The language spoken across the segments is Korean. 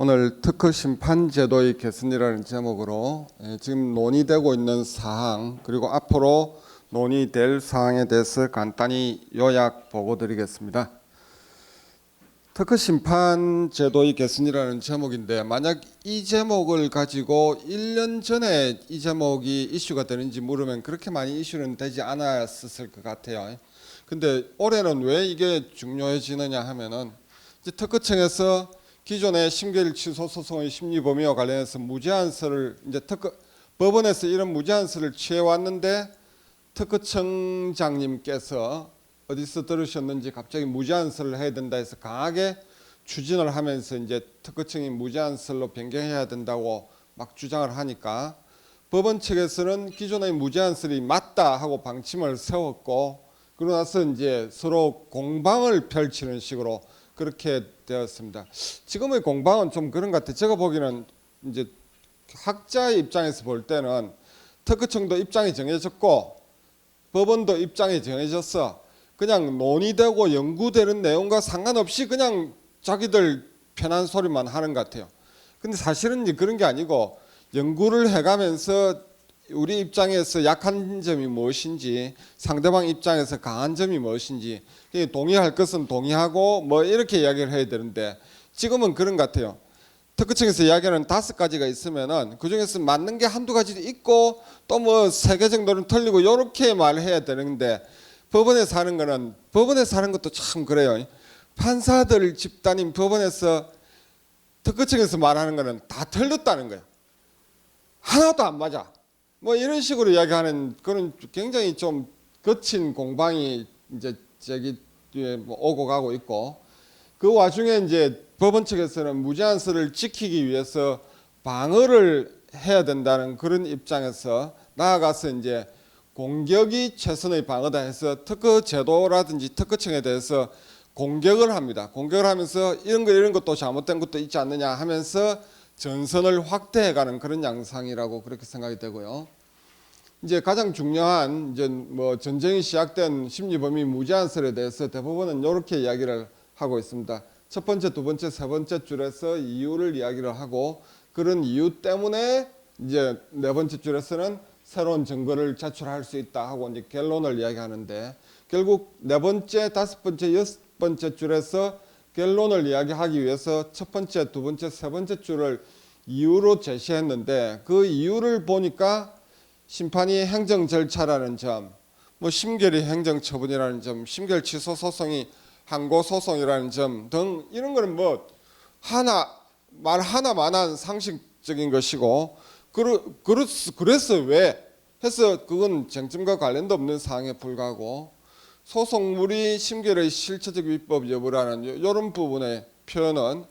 오늘 특허 심판 제도의 개선이라는 제목으로 지금 논의되고 있는 사항 그리고 앞으로 논의될 사항에 대해서 간단히 요약 보고 드리겠습니다. 특허 심판 제도의 개선이라는 제목인데 만약 이 제목을 가지고 1년 전에 이 제목이 이슈가 되는지 물으면 그렇게 많이 이슈는 되지 않았을 것 같아요. 근데 올해는 왜 이게 중요해지느냐 하면은 이제 특허청에서 기존의 심결 취소 소송의 심리 범위와 관련해서 무제한서를 이제 법원에서 이런 무제한서를 취해왔는데 특허청장님께서 어디서 들으셨는지 갑자기 무제한서를 해야 된다 해서 강하게 추진을 하면서 이제 특허청이 무제한서로 변경해야 된다고 막 주장을 하니까 법원 측에서는 기존의 무제한설이 맞다 하고 방침을 세웠고 그러고 나서 이제 서로 공방을 펼치는 식으로 그렇게 되었습니다. 지금의 공방은 좀 그런 것 같아요. 제가 보기에는 이제 학자의 입장에서 볼 때는 특허청도 입장이 정해졌고 법원도 입장이 정해졌어. 그냥 논의되고 연구되는 내용과 상관없이 그냥 자기들 편한 소리만 하는 것 같아요. 근데 사실은 이제 그런 게 아니고 연구를 해가면서 우리 입장에서 약한 점이 무엇인지 상대방 입장에서 강한 점이 무엇인지 동의할 것은 동의하고 뭐 이렇게 이야기를 해야 되는데 지금은 그런 것 같아요. 특허청에서 이야기하는 5가지가 있으면은 그중에서 맞는 게 한두 가지 있고 또 뭐 3개 정도는 틀리고 이렇게 말해야 되는데 법원에서 하는 거는 법원에서 하는 것도 참 그래요. 판사들 집단인 법원에서 특허청에서 말하는 거는 다 틀렸다는 거예요. 하나도 안 맞아. 뭐 이런 식으로 이야기하는 그런 굉장히 좀 거친 공방이 이제 저기 뭐 오고 가고 있고 그 와중에 이제 법원 측에서는 무제한서를 지키기 위해서 방어를 해야 된다는 그런 입장에서 나아가서 이제 공격이 최선의 방어다 해서 특허 제도라든지 특허청에 대해서 공격을 합니다. 공격을 하면서 이런 것도 잘못된 것도 있지 않느냐 하면서 전선을 확대해가는 그런 양상이라고 그렇게 생각이 되고요. 이제 가장 중요한 이제 뭐 전쟁이 시작된 심리범위 무제한설에 대해서 대법원은 이렇게 이야기를 하고 있습니다. 첫 번째, 두 번째, 세 번째 줄에서 이유를 이야기를 하고 그런 이유 때문에 이제 네 번째 줄에서는 새로운 증거를 제출할 수 있다 하고 이제 결론을 이야기하는데 결국 네 번째, 다섯 번째, 여섯 번째 줄에서 결론을 이야기하기 위해서 첫 번째, 두 번째, 세 번째 줄을 이유로 제시했는데 그 이유를 보니까 심판이 행정 절차라는 점, 뭐 심결이 행정 처분이라는 점, 심결 취소 소송이 항고 소송이라는 점 등 이런 거는 뭐 말 하나만한 상식적인 것이고 그래서 왜 해서 그건 쟁점과 관련도 없는 사항에 불과하고 소송물이 심결의 실체적 위법 여부라는 이런 부분의 표현은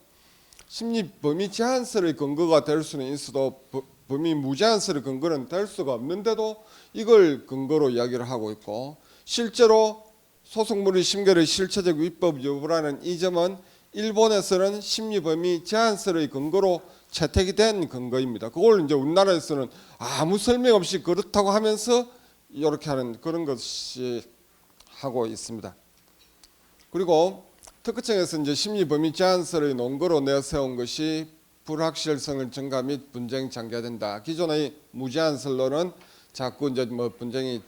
심리 범위 제한설의 근거가 될 수는 있어도 범위 무제한설의 근거는 될 수가 없는데도 이걸 근거로 이야기를 하고 있고 실제로 소송물의 심결의 실체적 위법 여부라는 이 점은 일본에서는 심리 범위 제한설의 근거로 채택이 된 근거입니다. 그걸 이제 우리나라에서는 아무 설명 없이 그렇다고 하면서 이렇게 하는 그런 것이 하고 있습니다. 그리고 특허청에서 이제 심리 범위 제한설의 논거로 내세운 것이 불확실성을 증가 및 분쟁이 장기화된다. 기존의 무제한설로는 자꾸 이제 뭐 분쟁이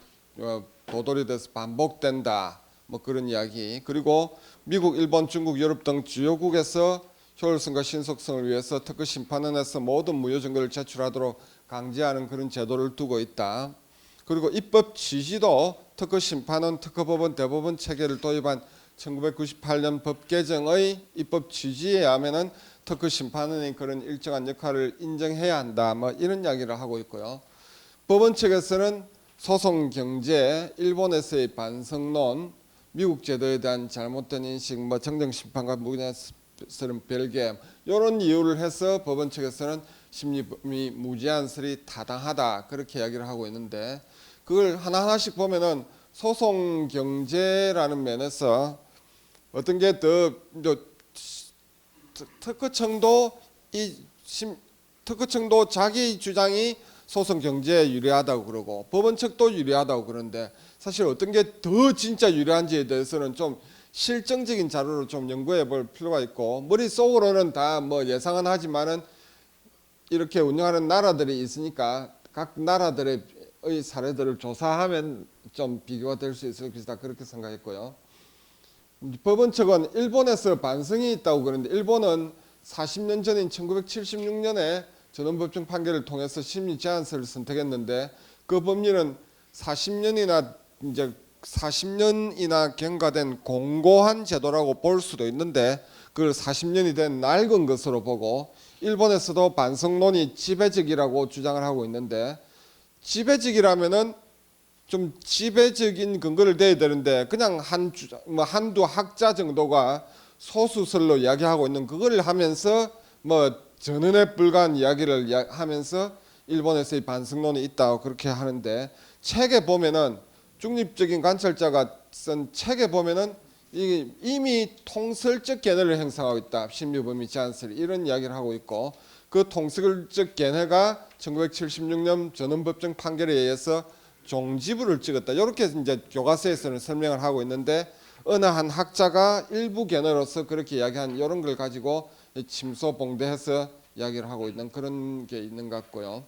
도돌이 돼서 반복된다. 뭐 그런 이야기. 그리고 미국, 일본, 중국, 유럽 등 주요국에서 효율성과 신속성을 위해서 특허 심판원에서 모든 무효 증거를 제출하도록 강제하는 그런 제도를 두고 있다. 그리고 입법 취지도 특허 심판원, 특허법원, 대법원 체계를 도입한 1998년 법 개정의 입법 취지에 하면은 특허 심판원이 그런 일정한 역할을 인정해야 한다. 뭐 이런 이야기를 하고 있고요. 법원 측에서는 소송 경제, 일본에서의 반성론, 미국 제도에 대한 잘못된 인식, 뭐 정정 심판과 무제한설은 별개 이런 이유를 해서 법원 측에서는 심리범위 무제한설이 타당하다 그렇게 이야기를 하고 있는데 그걸 하나하나씩 보면은 소송 경제라는 면에서 어떤 게 더 특허청도 자기 주장이 소송 경제에 유리하다고 그러고 법원 측도 유리하다고 그러는데 사실 어떤 게 더 진짜 유리한지에 대해서는 좀 실증적인 자료로 좀 연구해 볼 필요가 있고, 머릿속으로는 다 뭐 예상은 하지만은 이렇게 운영하는 나라들이 있으니까 각 나라들의 사례들을 조사하면 좀 비교가 될 수 있을 것이다, 그렇게 생각했고요. 법원 측은 일본에서 반성이 있다고 그러는데, 일본은 40년 전인 1976년에 전원법정 판결을 통해서 심리 제한서를 선택했는데, 그 법률은 40년이나 경과된 공고한 제도라고 볼 수도 있는데, 그걸 40년이 된 낡은 것으로 보고, 일본에서도 반성론이 지배적이라고 주장을 하고 있는데, 지배적이라면은 좀 지배적인 근거를 대야 되는데, 그냥 한두 학자 정도가 소수설로 이야기하고 있는 그걸 하면서 뭐 전언에 불과한 이야기를 하면서 일본에서의 반성론이 있다고 그렇게 하는데, 책에 보면은 중립적인 관찰자가 쓴 책에 보면은 이미 통설적 견해를 형성하고 있다, 심리범위 제한설, 이런 이야기를 하고 있고, 그 통설적 견해가 1976년 전원법정 판결에 의해서 종지부를 찍었다, 이렇게 이제 교과서에서는 설명을 하고 있는데, 어느 한 학자가 일부 견해로서 그렇게 이야기한 이런 걸 가지고 침소봉대해서 이야기를 하고 있는 그런 게 있는 것 같고요.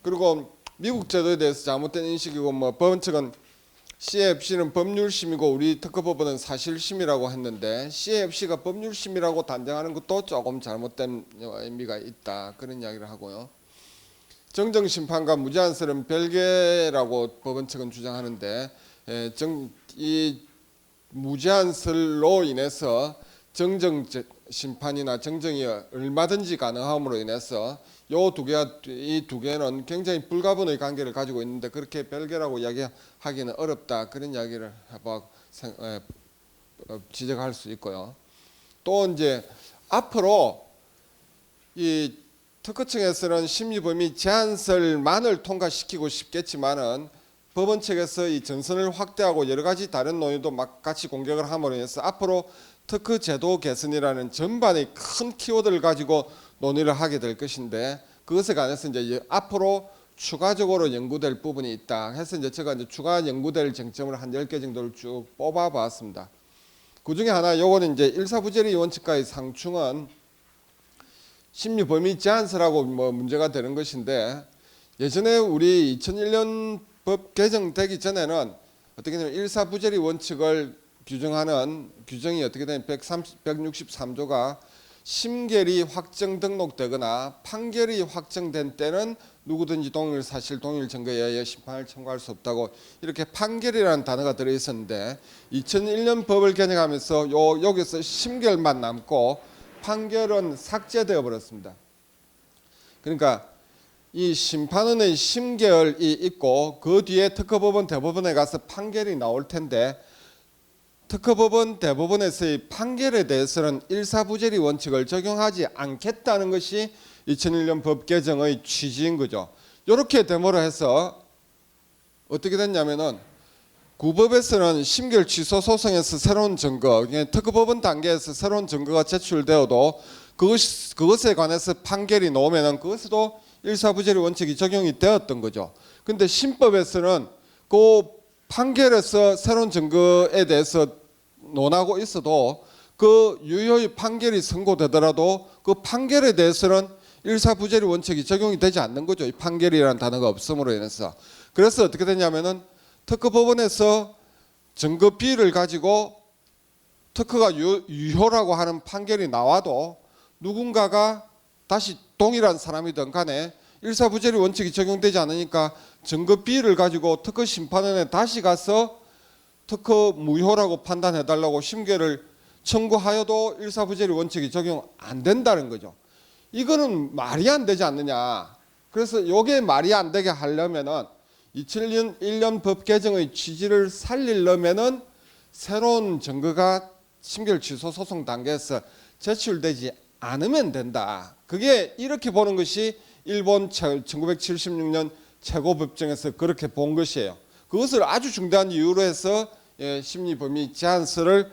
그리고 미국 제도에 대해서 잘못된 인식이고, 뭐 법원 측은 CAFC는 법률심이고 우리 특허법원은 사실심이라고 했는데, CAFC가 법률심이라고 단정하는 것도 조금 잘못된 의미가 있다, 그런 이야기를 하고요. 정정심판과 무제한설은 별개라고 법원 측은 주장하는데, 이 무제한설로 인해서 정정심판이나 정정이 얼마든지 가능함으로 인해서 이 두 개는 굉장히 불가분의 관계를 가지고 있는데, 그렇게 별개라고 이야기하기는 어렵다, 그런 이야기를 지적할 수 있고요. 또 이제 앞으로 이 특허청에서는 심리범위 제한설만을 통과시키고 싶겠지만은, 법원 측에서 이 전선을 확대하고 여러 가지 다른 논의도 막 같이 공격을 함으로 인해서 앞으로 특허 제도 개선이라는 전반의 큰 키워드를 가지고 논의를 하게 될 것인데, 그것에 관해서 이제 앞으로 추가적으로 연구될 부분이 있다 해서 이제 제가 이제 추가 연구될 쟁점을 한 10개 정도를 쭉 뽑아 봤습니다. 그 중에 하나, 요거는 이제 일사부재리 원칙과의 상충은 심리 범위 제한설하고 뭐 문제가 되는 것인데, 예전에 우리 2001년 법 개정되기 전에는 어떻게 되냐면 일사부재리 원칙을 규정하는 규정이 어떻게 되냐면 163조가 심결이 확정 등록되거나 판결이 확정된 때는 누구든지 동일 사실 동일 증거에 의해 심판을 청구할 수 없다고, 이렇게 판결이라는 단어가 들어 있었는데, 2001년 법을 개정하면서 여기서 심결만 남고 판결은 삭제되어 버렸습니다. 그러니까 이 심판원의 심결이 있고, 그 뒤에 특허법원 대법원에 가서 판결이 나올 텐데, 특허법원 대법원에서의 판결에 대해서는 일사부재리 원칙을 적용하지 않겠다는 것이 2001년 법 개정의 취지인 거죠. 이렇게 됨으로 해서 어떻게 됐냐면은, 구법에서는 심결 취소 소송에서 새로운 증거, 특허법원 단계에서 새로운 증거가 제출되어도 그것에 관해서 판결이 나오면은 그것에도 일사부재리 원칙이 적용이 되었던 거죠. 근데 신법에서는 그 판결에서 새로운 증거에 대해서 논하고 있어도 그 유효의 판결이 선고되더라도 그 판결에 대해서는 일사부재리 원칙이 적용이 되지 않는 거죠. 이 판결이라는 단어가 없음으로 인해서. 그래서 어떻게 되냐면은 특허법원에서 증거 비율을 가지고 특허가 유효라고 하는 판결이 나와도 누군가가 다시 동일한 사람이든 간에 일사부재리 원칙이 적용되지 않으니까 증거 비율을 가지고 특허 심판원에 다시 가서 특허 무효라고 판단해달라고 심결을 청구하여도 일사부재리 원칙이 적용 안 된다는 거죠. 이거는 말이 안 되지 않느냐. 그래서 이게 말이 안 되게 하려면은 2001년 법 개정의 취지를 살리려면은 새로운 증거가 심결 취소 소송 단계에서 제출되지 않으면 된다. 그게 이렇게 보는 것이 일본 1976년 최고법정에서 그렇게 본 것이에요. 그것을 아주 중대한 이유로 해서 심리범위 제한설을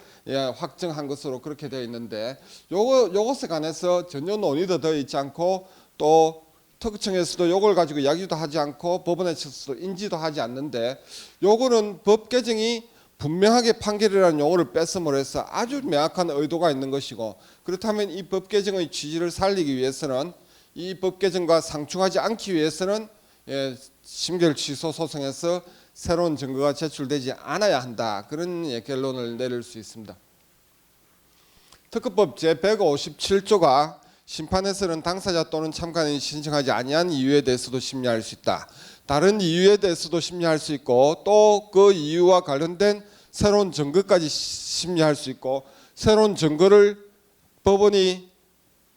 확정한 것으로 그렇게 되어 있는데, 요것에 관해서 전혀 논의도 되어 있지 않고, 또 특허청에서도 요걸 가지고 이야기도 하지 않고 법원에서도 인지도 하지 않는데, 요거는 법 개정이 분명하게 판결이라는 용어를 뺐음으로 해서 아주 명확한 의도가 있는 것이고, 그렇다면 이 법 개정의 취지를 살리기 위해서는, 이 법 개정과 상충하지 않기 위해서는 심결 취소 소송에서 새로운 증거가 제출되지 않아야 한다, 그런 결론을 내릴 수 있습니다. 특허법 제157조가 심판에서는 당사자 또는 참관인이 신청하지 아니한 이유에 대해서도 심리할 수 있다. 다른 이유에 대해서도 심리할 수 있고, 또 그 이유와 관련된 새로운 증거까지 심리할 수 있고, 새로운 증거를 법원이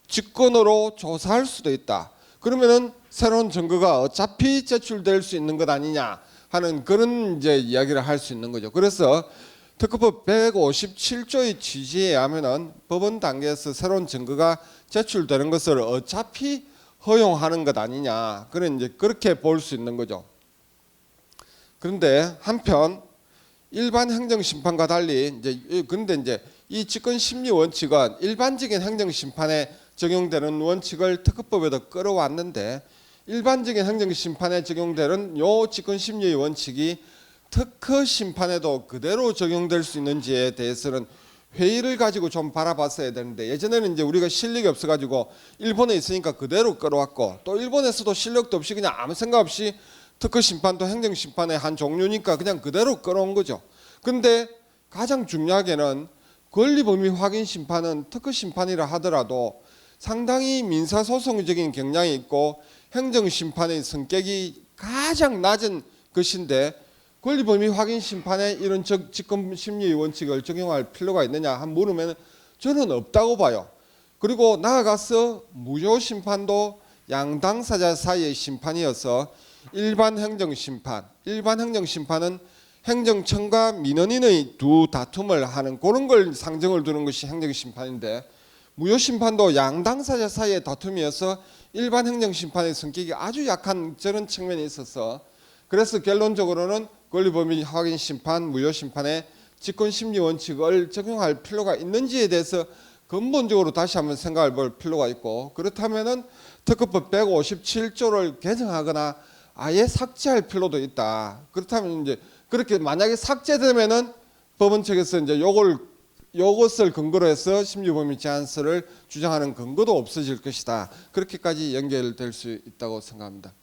직권으로 조사할 수도 있다. 그러면은 새로운 증거가 어차피 제출될 수 있는 것 아니냐 하는 그런 이제 이야기를 할 수 있는 거죠. 그래서 특허법 157조의 취지에 의하면은 법원 단계에서 새로운 증거가 제출되는 것을 어차피 허용하는 것 아니냐, 그런 이제 그렇게 볼 수 있는 거죠. 그런데 한편 일반 행정 심판과 달리 이제 이 직권 심리 원칙은 일반적인 행정 심판에 적용되는 원칙을 특허법에도 끌어왔는데, 일반적인 행정 심판에 적용되는 요 직권 심리의 원칙이 특허 심판에도 그대로 적용될 수 있는지에 대해서는 회의를 가지고 좀 바라봤어야 되는데, 예전에는 이제 우리가 실력이 없어가지고 일본에 있으니까 그대로 끌어왔고, 또 일본에서도 실력도 없이 그냥 아무 생각 없이 특허 심판도 행정 심판의 한 종류니까 그냥 그대로 끌어온 거죠. 근데 가장 중요하게는 권리 범위 확인 심판은 특허 심판이라 하더라도 상당히 민사 소송적인 경향이 있고 행정 심판의 성격이 가장 낮은 것인데, 권리 범위 확인 심판에 이런 직권 심리의 원칙을 적용할 필요가 있느냐 한 물으면 저는 없다고 봐요. 그리고 나아가서 무효 심판도 양당사자 사이의 심판이어서 일반 행정 심판은 행정청과 민원인의 두 다툼을 하는 그런 걸 상정을 두는 것이 행정 심판인데, 무효 심판도 양당사자 사이의 다툼이어서 일반 행정 심판의 성격이 아주 약한 저런 측면이 있어서, 그래서 결론적으로는 권리범위 확인 심판, 무효 심판에 직권 심리 원칙을 적용할 필요가 있는지에 대해서 근본적으로 다시 한번 생각해 볼 필요가 있고, 그렇다면은 특허법 157조를 개정하거나 아예 삭제할 필요도 있다. 그렇다면 이제 그렇게 만약에 삭제되면은 법원 측에서 이제 요것을 근거로 해서 심리범위 제한서를 주장하는 근거도 없어질 것이다. 그렇게까지 연결될 수 있다고 생각합니다.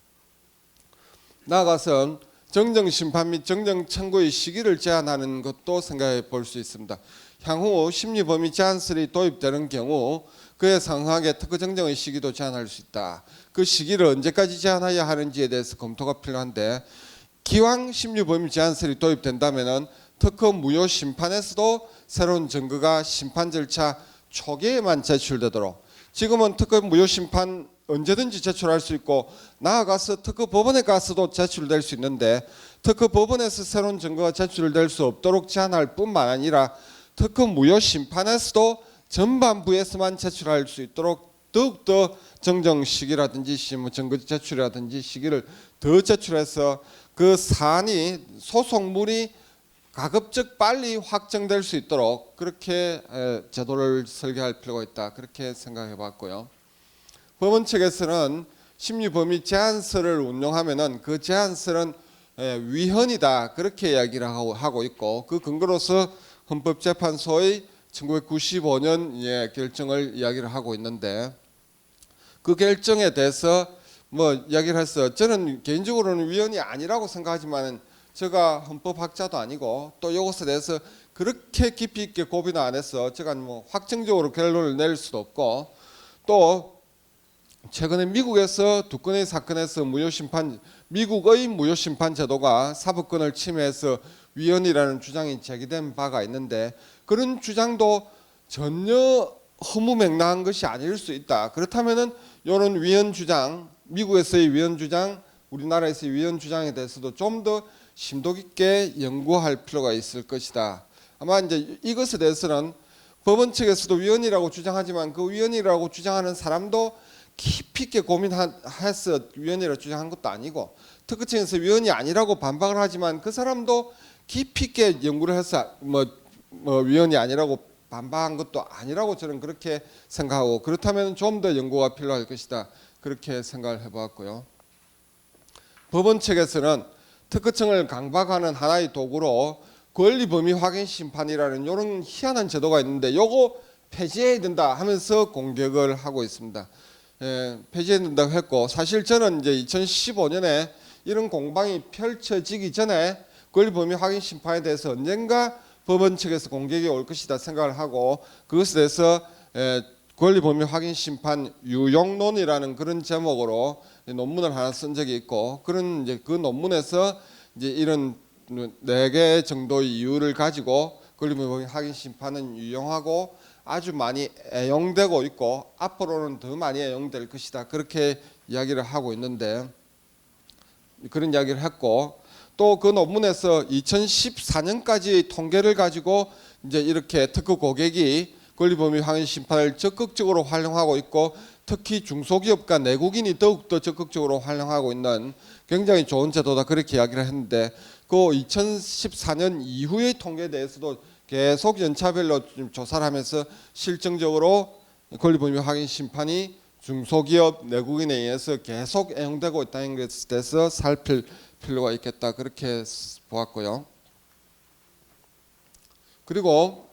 나아가서 정정심판 및 정정청구의 시기를 제한하는 것도 생각해 볼 수 있습니다. 향후 심리범위 제한설이 도입되는 경우 그에 상응하게 특허 정정의 시기도 제한할 수 있다. 그 시기를 언제까지 제한해야 하는지에 대해서 검토가 필요한데, 기왕 심리범위 제한설이 도입된다면은 특허 무효 심판에서도 새로운 증거가 심판 절차 초기에만 제출되도록, 지금은 특허 무효 심판 언제든지 제출할 수 있고 나아가서 특허 법원에 가서도 제출될 수 있는데, 특허 법원에서 새로운 증거가 제출될 수 없도록 제한할 뿐만 아니라 특허 무효 심판에서도 전반부에서만 제출할 수 있도록 더욱더 정정 시기라든지 증거 제출이라든지 시기를 더 제출해서 그 사안이 소송물이 가급적 빨리 확정될 수 있도록 그렇게 제도를 설계할 필요가 있다, 그렇게 생각해 봤고요. 법원 측에서는 심리범위 제한서를 운용하면은 그 제한서는 위헌이다, 그렇게 이야기를 하고 있고, 그 근거로서 헌법재판소의 1995년 결정을 이야기를 하고 있는데, 그 결정에 대해서 뭐 이야기를 해서 저는 개인적으로는 위헌이 아니라고 생각하지만, 제가 헌법학자도 아니고 또 이것에 대해서 그렇게 깊이 있게 고민을 안 해서 제가 뭐 확정적으로 결론을 낼 수도 없고, 또 최근에 미국에서 두 건의 사건에서 미국의 무효 심판 제도가 사법권을 침해해서 위헌이라는 주장이 제기된 바가 있는데, 그런 주장도 전혀 허무맹랑한 것이 아닐 수 있다. 그렇다면은 이런 위헌 주장, 미국에서의 위헌 주장, 우리나라에서의 위헌 주장에 대해서도 좀 더 심도 깊게 연구할 필요가 있을 것이다. 아마 이제 이것에 대해서는 법원 측에서도 위헌이라고 주장하지만 그 위헌이라고 주장하는 사람도 깊이 있게 고민해서 위헌이라고 주장한 것도 아니고, 특허청에서 위헌이 아니라고 반박을 하지만 그 사람도 깊이 있게 연구를 해서 뭐 위헌이 아니라고 반박한 것도 아니라고 저는 그렇게 생각하고, 그렇다면 좀 더 연구가 필요할 것이다, 그렇게 생각을 해보았고요. 법원 측에서는 특허청을 강박하는 하나의 도구로 권리 범위 확인 심판이라는 이런 희한한 제도가 있는데 요거 폐지해야 된다 하면서 공격을 하고 있습니다. 폐지해야 된다고 했고, 사실 저는 이제 2015년에 이런 공방이 펼쳐지기 전에 권리 범위 확인 심판에 대해서 언젠가 법원 측에서 공격이 올 것이다 생각을 하고, 그것에 대해서 권리 범위 확인 심판 유용론이라는 그런 제목으로 논문을 하나 쓴 적이 있고, 그런 이제 그 논문에서 이제 이런 4개 정도의 이유를 가지고 권리 범위 확인 심판은 유용하고 아주 많이 애용되고 있고 앞으로는 더 많이 애용될 것이다, 그렇게 이야기를 하고 있는데, 그런 이야기를 했고, 또 그 논문에서 2014년까지 통계를 가지고 이제 이렇게 특허 고객이 권리범위 확인 심판을 적극적으로 활용하고 있고, 특히 중소기업과 내국인이 더욱더 적극적으로 활용하고 있는 굉장히 좋은 제도다, 그렇게 이야기를 했는데, 그 2014년 이후의 통계에 대해서도 계속 연차별로 좀 조사를 하면서 실증적으로 권리범위 확인 심판이 중소기업 내국인에 의해서 계속 애용되고 있다는 것에 대해서 살필 필요가 있겠다, 그렇게 보았고요. 그리고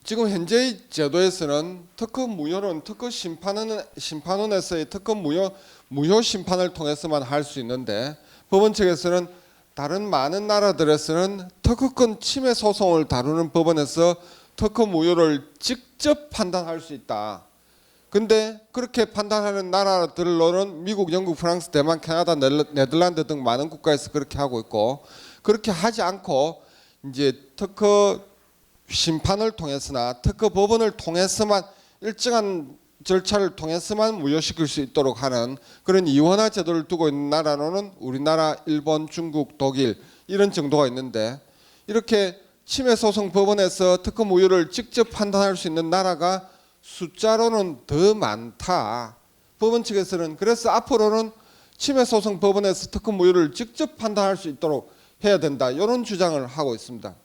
지금 현재의 제도에서는 특허 무효는 특허 심판원에서의 특허 무효 심판을 통해서만 할 수 있는데, 법원 측에서는 다른 많은 나라들에서는 특허권 침해 소송을 다루는 법원에서 특허 무효를 직접 판단할 수 있다. 근데 그렇게 판단하는 나라들로는 미국, 영국, 프랑스, 대만, 캐나다, 네덜란드 등 많은 국가에서 그렇게 하고 있고, 그렇게 하지 않고 이제 특허 심판을 통해서나 특허 법원을 통해서만 일정한 절차를 통해서만 무효시킬 수 있도록 하는 그런 이원화 제도를 두고 있는 나라로는 우리나라, 일본, 중국, 독일 이런 정도가 있는데, 이렇게 침해 소송 법원에서 특허 무효를 직접 판단할 수 있는 나라가 숫자로는 더 많다. 법원 측에서는 그래서 앞으로는 침해 소송 법원에서 특허 무효를 직접 판단할 수 있도록 해야 된다, 이런 주장을 하고 있습니다.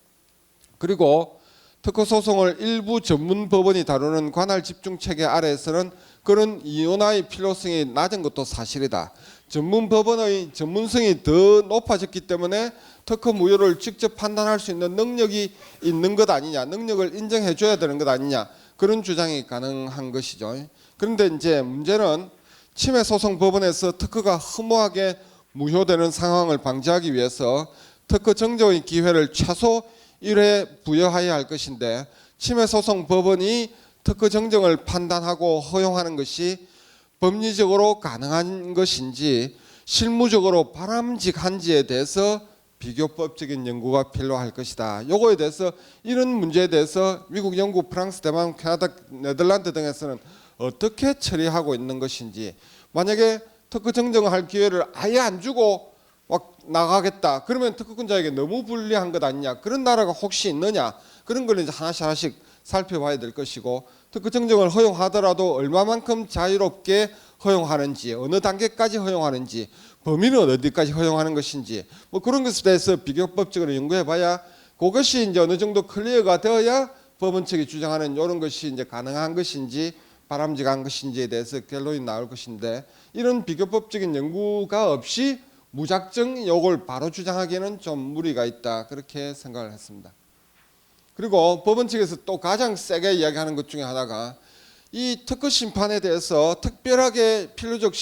그리고 특허 소송을 일부 전문 법원이 다루는 관할 집중 체계 아래에서는 그런 이원화의 필요성이 낮은 것도 사실이다. 전문 법원의 전문성이 더 높아졌기 때문에 특허 무효를 직접 판단할 수 있는 능력이 있는 것 아니냐, 능력을 인정해 줘야 되는 것 아니냐, 그런 주장이 가능한 것이죠. 그런데 이제 문제는 침해 소송 법원에서 특허가 허무하게 무효되는 상황을 방지하기 위해서 특허 정정의 기회를 최소 1회 부여해야 할 것인데, 침해 소송 법원이 특허 정정을 판단하고 허용하는 것이 법리적으로 가능한 것인지 실무적으로 바람직한지에 대해서 비교법적인 연구가 필요할 것이다. 요거에 대해서, 이런 문제에 대해서 미국, 영국, 프랑스, 대만, 캐나다, 네덜란드 등에서는 어떻게 처리하고 있는 것인지, 만약에 특허 정정할 기회를 아예 안 주고 막 나가겠다, 그러면 특허권자에게 너무 불리한 것 아니냐, 그런 나라가 혹시 있느냐, 그런 걸 이제 하나씩 살펴봐야 될 것이고, 특허 정정을 허용하더라도 얼마만큼 자유롭게 허용하는지, 어느 단계까지 허용하는지, 범위는 어디까지 허용하는 것인지, 뭐 그런 것에 대해서 비교법적으로 연구해봐야 그것이 이제 어느 정도 클리어가 되어야 법원 측이 주장하는 이런 것이 이제 가능한 것인지 바람직한 것인지에 대해서 결론이 나올 것인데, 이런 비교법적인 연구가 없이 무작정 이걸 바로 주장하기에는 좀 무리가 있다, 그렇게 생각을 했습니다. 그리고 법원 측에서 또 가장 세게 이야기하는 것 중에 하나가, 이 특허 심판에 대해서 특별하게 필요적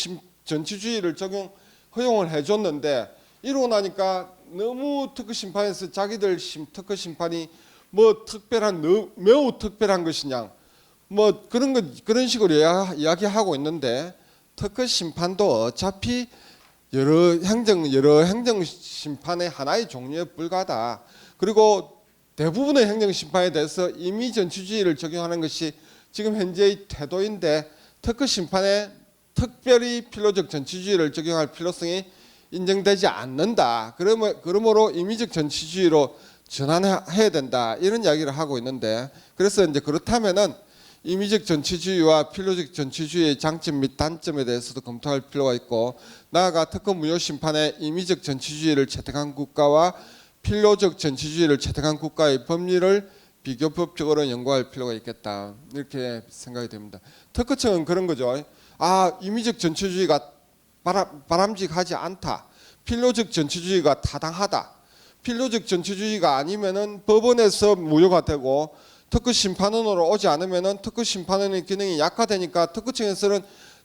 전치주의를 허용을 해줬는데, 이러고 나니까 너무 특허 심판에서 자기들 특허 심판이 뭐 매우 특별한 것이냐, 뭐 그런 식으로 이야기하고 있는데, 특허 심판도 어차피 여러 행정 심판의 하나의 종류에 불과하다. 그리고 대부분의 행정 심판에 대해서 임의 전치주의를 적용하는 것이 지금 현재의 태도인데, 특허 심판에 특별히 필요적 전치주의를 적용할 필요성이 인정되지 않는다. 그러므로 임의적 전치주의로 전환해야 된다, 이런 이야기를 하고 있는데, 그래서 이제 그렇다면은 임의적 전치주의와 필요적 전치주의의 장점 및 단점에 대해서도 검토할 필요가 있고, 나아가 특허 무효 심판에 임의적 전치주의를 채택한 국가와 필요적 전치주의를 채택한 국가의 법리를 비교법적으로 연구할 필요가 있겠다, 이렇게 생각이 됩니다. 특허청은 그런 거죠. 임의적 전치주의가 바람직하지 않다, 필요적 전치주의가 타당하다, 필요적 전치주의가 아니면은 법원에서 무효가 되고 특허 심판원으로 오지 않으면은 특허 심판원의 기능이 약화되니까 특허청에서는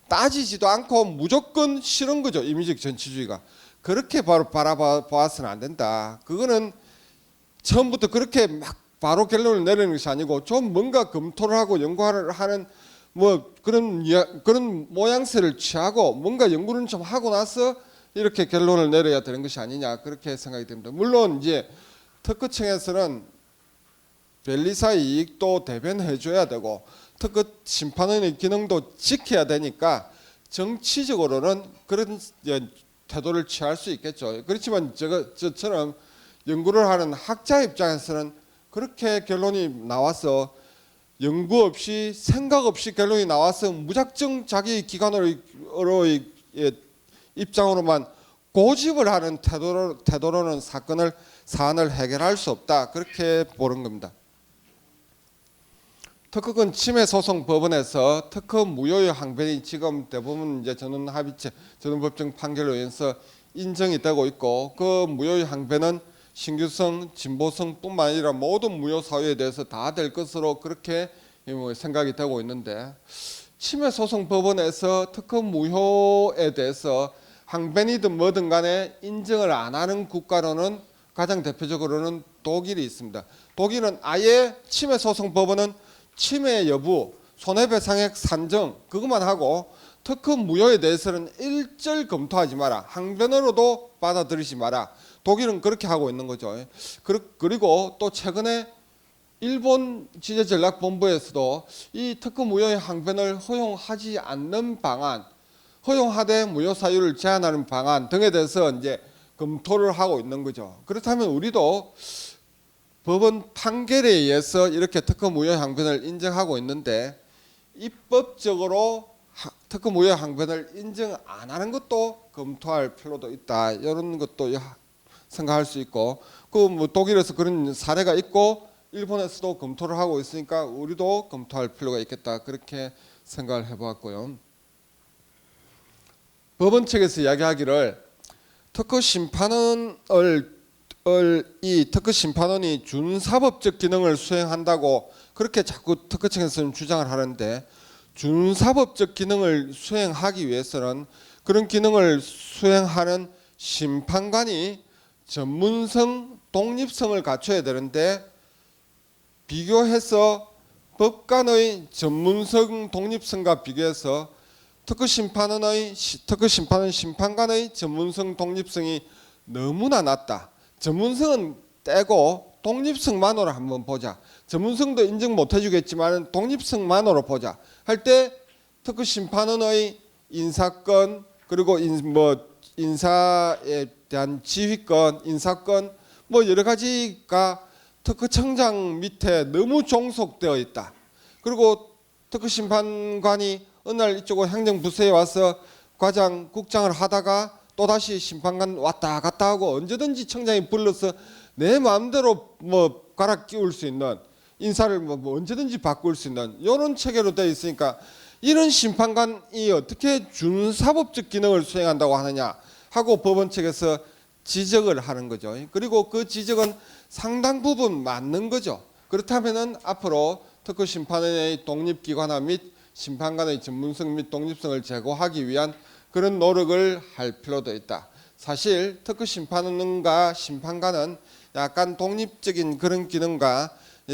따지지도 않고 무조건 싫은 거죠. 임의적 전치주의가. 그렇게 바로 바라봐서는 안 된다. 그거는 처음부터 그렇게 막 바로 결론을 내리는 것이 아니고 좀 뭔가 검토를 하고 연구를 하는 뭐 그런 모양새를 취하고 뭔가 연구를 좀 하고 나서 이렇게 결론을 내려야 되는 것이 아니냐 그렇게 생각이 됩니다. 물론 이제 특허청에서는 변리사의 이익도 대변해 줘야 되고 특허 심판원의 기능도 지켜야 되니까 정치적으로는 그런 태도를 취할 수 있겠죠. 그렇지만 저처럼 연구를 하는 학자 입장에서는 그렇게 결론이 나와서 연구 없이 생각 없이 결론이 나와서 무작정 자기 기관으로의 입장으로만 고집을 하는 태도로는 사안을 해결할 수 없다 그렇게 보는 겁니다. 특허권 침해 소송 법원에서 특허 무효의 항변이 지금 대부분 이제 전원합의체 전원법정 판결로 인해서 인정이 되고 있고 그 무효의 항변은 신규성, 진보성뿐만 아니라 모든 무효 사유에 대해서 다 될 것으로 그렇게 생각이 되고 있는데 침해 소송 법원에서 특허 무효에 대해서 항변이든 뭐든 간에 인정을 안 하는 국가로는 가장 대표적으로는 독일이 있습니다. 독일은 아예 침해 소송 법원은 침해 여부, 손해배상액 산정 그것만 하고 특허 무효에 대해서는 일절 검토하지 마라. 항변으로도 받아들이지 마라. 독일은 그렇게 하고 있는 거죠. 그리고 또 최근에 일본 지제전략본부에서도 이 특허 무효의 항변을 허용하지 않는 방안, 허용하되 무효 사유를 제한하는 방안 등에 대해서 이제 검토를 하고 있는 거죠. 그렇다면 우리도 법원 판결에 의해서 이렇게 특허 무효의 항변을 인정하고 있는데 입법적으로 특허 무효의 항변을 인정 안 하는 것도 검토할 필요도 있다. 이런 것도 생각할 수 있고 그 뭐 독일에서 그런 사례가 있고 일본에서도 검토를 하고 있으니까 우리도 검토할 필요가 있겠다. 그렇게 생각을 해보았고요. 법원 측에서 이야기하기를 특허 심판원이 준사법적 기능을 수행한다고 그렇게 자꾸 특허청에서는 주장을 하는데 준사법적 기능을 수행하기 위해서는 그런 기능을 수행하는 심판관이 전문성, 독립성을 갖춰야 되는데 비교해서 법관의 전문성, 독립성과 비교해서 특허 심판원 심판관의 전문성, 독립성이 너무나 낮다. 전문성은 떼고 독립성만으로 한번 보자. 전문성도 인정 못 해주겠지만 독립성만으로 보자. 할 때 특허 심판원의 인사권 그리고 인사에 대한 지휘권, 인사권 뭐 여러 가지가 특허청장 밑에 너무 종속되어 있다. 그리고 특허 심판관이 어느 날 이쪽으로 행정부서에 와서 과장, 국장을 하다가 또다시 심판관 왔다 갔다 하고 언제든지 청장이 불러서 내 마음대로 뭐 갈아 끼울 수 있는 인사를 뭐 언제든지 바꿀 수 있는 이런 체계로 되어 있으니까 이런 심판관이 어떻게 준사법적 기능을 수행한다고 하느냐 하고 법원 측에서 지적을 하는 거죠. 그리고 그 지적은 상당 부분 맞는 거죠. 그렇다면은 앞으로 특허 심판원의 독립기관화 및 심판관의 전문성 및 독립성을 제고하기 위한 그런 노력을 할 필요도 있다. 사실 특허 심판원과 심판관은 약간 독립적인 그런 기능과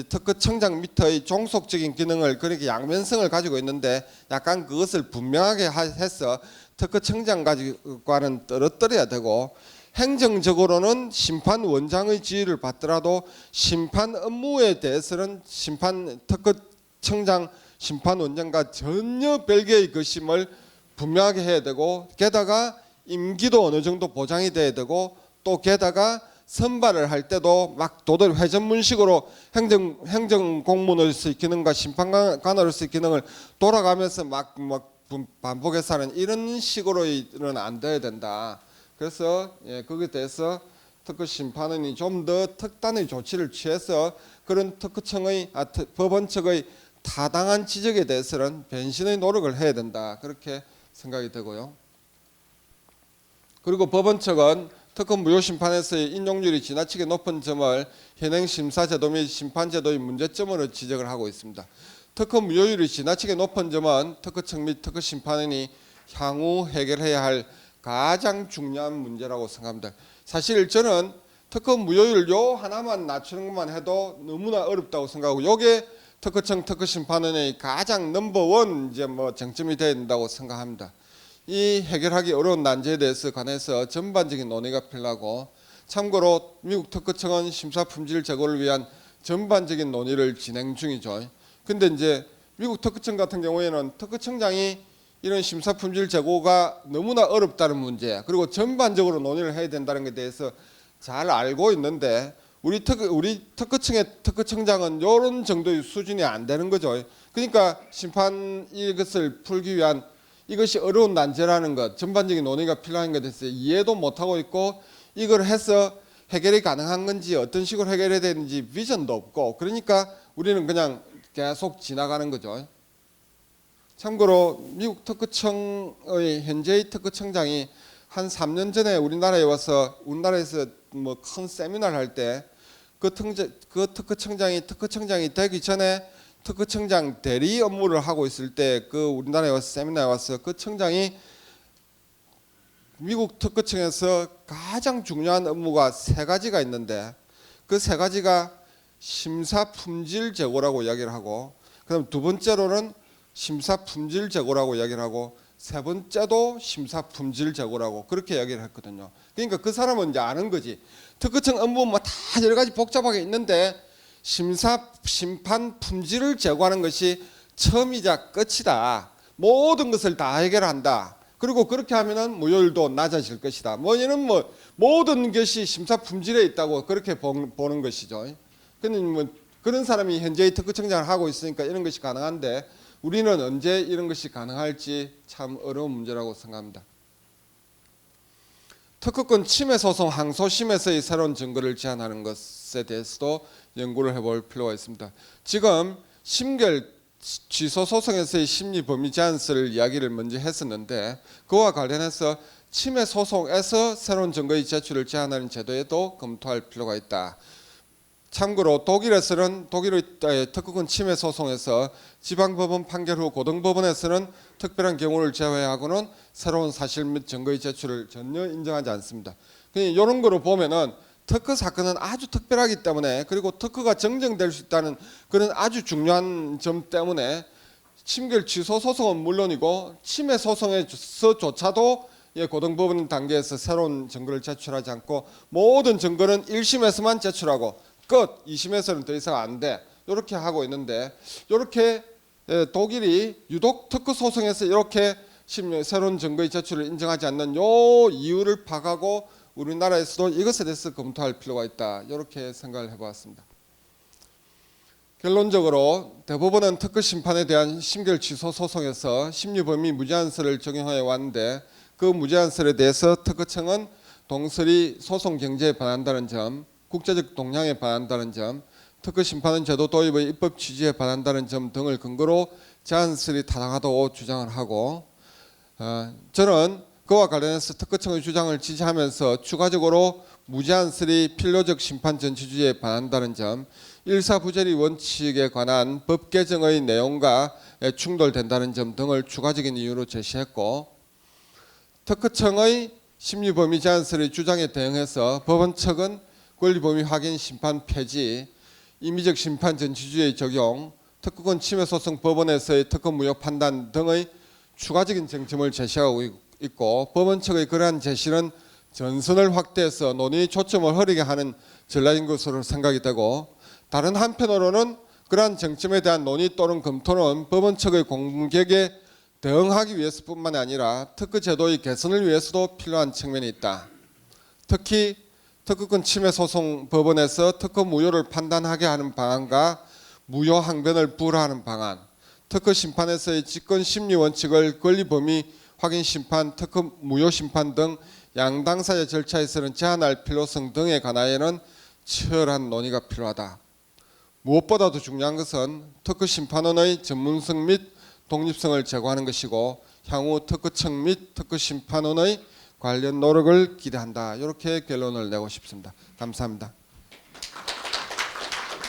특허청장 밑의 종속적인 기능을 그렇게 양면성을 가지고 있는데 약간 그것을 분명하게 해서 특허청장과는 떨어뜨려야 되고 행정적으로는 심판원장의 지휘를 받더라도 심판 업무에 대해서는 특허청장 심판원장과 전혀 별개의 것임을 분명하게 해야 되고 게다가 임기도 어느 정도 보장이 돼야 되고 또 게다가 선발을 할 때도 막 도덕 회전문식으로 행정 공무원으로서의 기능과 심판관으로서의 기능을 돌아가면서 막 반복해서 하는 이런 식으로는 안 돼야 된다. 그래서 거기에 대해서 특허 심판원이 좀 더 특단의 조치를 취해서 그런 법원 측의 타당한 지적에 대해서는 변신의 노력을 해야 된다. 그렇게 생각이 되고요. 그리고 법원 측은 특허 무효 심판에서의 인용률이 지나치게 높은 점을 현행 심사제도 및 심판제도의 문제점으로 지적을 하고 있습니다. 특허 무효율이 지나치게 높은 점은 특허청 및 특허심판원이 향후 해결해야 할 가장 중요한 문제라고 생각합니다. 사실 저는 특허 무효율 요 하나만 낮추는 것만 해도 너무나 어렵다고 생각하고, 요게 특허청 특허심판원의 가장 넘버원 이제 뭐 쟁점이 되어야 된다고 생각합니다. 이 해결하기 어려운 난제에 대해서 관해서 전반적인 논의가 필요하고, 참고로 미국 특허청은 심사 품질 제고를 위한 전반적인 논의를 진행 중이죠. 근데 이제 미국 특허청 같은 경우에는 특허청장이 이런 심사 품질 제고가 너무나 어렵다는 문제, 그리고 전반적으로 논의를 해야 된다는 것에 대해서 잘 알고 있는데 우리 특허청의 특허청장은 이런 정도의 수준이 안 되는 거죠. 그러니까 심판 이것을 풀기 위한 이것이 어려운 난제라는 것, 전반적인 논의가 필요한 것에 대해서 이해도 못하고 있고, 이걸 해서 해결이 가능한 건지 어떤 식으로 해결해야 되는지 비전도 없고, 그러니까 우리는 그냥 계속 지나가는 거죠. 참고로 미국 특허청의 현재의 특허청장이 한 3년 전에 우리나라에 와서 우리나라에서 뭐 큰 세미나를 할 때 그 특허청장이 되기 전에 특허청장 대리 업무를 하고 있을 때 그 우리나라에 와서 세미나에 와서 그 청장이 미국 특허청에서 가장 중요한 업무가 3가지가 있는데 그 3가지가 심사 품질 제고라고 이야기를 하고, 그다음 두 번째로는 심사 품질 제고라고 이야기를 하고, 세 번째도 심사 품질 제고라고 그렇게 이야기를 했거든요. 그러니까 그 사람은 이제 아는 거지. 특허청 업무 뭐 다 여러 가지 복잡하게 있는데 심판 품질을 제고하는 것이 처음이자 끝이다. 모든 것을 다 해결한다. 그리고 그렇게 하면은 무효율도 낮아질 것이다. 뭐 이런 뭐 모든 것이 심사 품질에 있다고 그렇게 보는 것이죠. 근데 뭐 그런 사람이 현재의 특허청장을 하고 있으니까 이런 것이 가능한데, 우리는 언제 이런 것이 가능할지 참 어려운 문제라고 생각합니다. 특허권 침해 소송 항소심에서의 새로운 증거를 제안하는 것에 대해서도 연구를 해볼 필요가 있습니다. 지금 심결 취소 소송에서의 심리 범위 제한서를 이야기를 먼저 했었는데, 그와 관련해서 침해 소송에서 새로운 증거의 제출을 제한하는 제도에도 검토할 필요가 있다. 참고로 독일에서는 독일의 특허권 침해 소송에서 지방법원 판결 후 고등법원에서는 특별한 경우를 제외하고는 새로운 사실 및 증거의 제출을 전혀 인정하지 않습니다. 이런 거로 보면은 특허 사건은 아주 특별하기 때문에, 그리고 특허가 정정될 수 있다는 그런 아주 중요한 점 때문에 심결 취소 소송은 물론이고 침해 소송에서조차도 고등법원 단계에서 새로운 증거를 제출하지 않고 모든 증거는 1심에서만 제출하고 끝, 2심에서는 더 이상 안 돼. 이렇게 하고 있는데, 이렇게 독일이 유독 특허 소송에서 이렇게 새로운 증거의 제출을 인정하지 않는 요 이유를 파악하고 우리나라에서도 이것에 대해서 검토할 필요가 있다. 이렇게 생각을 해보았습니다. 결론적으로 대법원은 특허 심판에 대한 심결 취소 소송에서 심리범위 무제한설을 적용해 왔는데, 그 무제한설에 대해서 특허청은 동설이 소송 경제에 반한다는 점, 국제적 동향에 반한다는 점, 특허 심판원 제도 도입의 입법 취지에 반한다는 점 등을 근거로 제한설이 타당하다고 주장을 하고, 저는 그와 관련해서 특허청의 주장을 지지하면서 추가적으로 무제한설이 필요적 심판 전치주의에 반한다는 점, 일사부재리 원칙에 관한 법 개정의 내용과 충돌된다는 점 등을 추가적인 이유로 제시했고, 특허청의 심리범위 제한설의 주장에 대응해서 법원 측은 권리범위 확인 심판 폐지, 임의적 심판 전치주의 적용, 특허권 침해 소송 법원에서의 특허 무효 판단 등의 추가적인 쟁점을 제시하고 있고, 법원 측의 그러한 제시는 전선을 확대해서 논의 초점을 흐리게 하는 전략인 것으로 생각이 되고, 다른 한편으로는 그러한 쟁점에 대한 논의 또는 검토는 법원 측의 공격에 대응하기 위해서뿐만 아니라 특허 제도의 개선을 위해서도 필요한 측면이 있다. 특히 특허권 침해 소송 법원에서 특허 무효를 판단하게 하는 방안과 무효 항변을 부활하는 방안, 특허 심판에서의 직권 심리 원칙을 권리 범위 확인 심판, 특허 무효 심판 등 양당사의 절차에서는 제한할 필요성 등에 관하여는 치열한 논의가 필요하다. 무엇보다도 중요한 것은 특허 심판원의 전문성 및 독립성을 제고하는 것이고, 향후 특허청 및 특허 심판원의 관련 노력을 기대한다. 이렇게 결론을 내고 싶습니다. 감사합니다.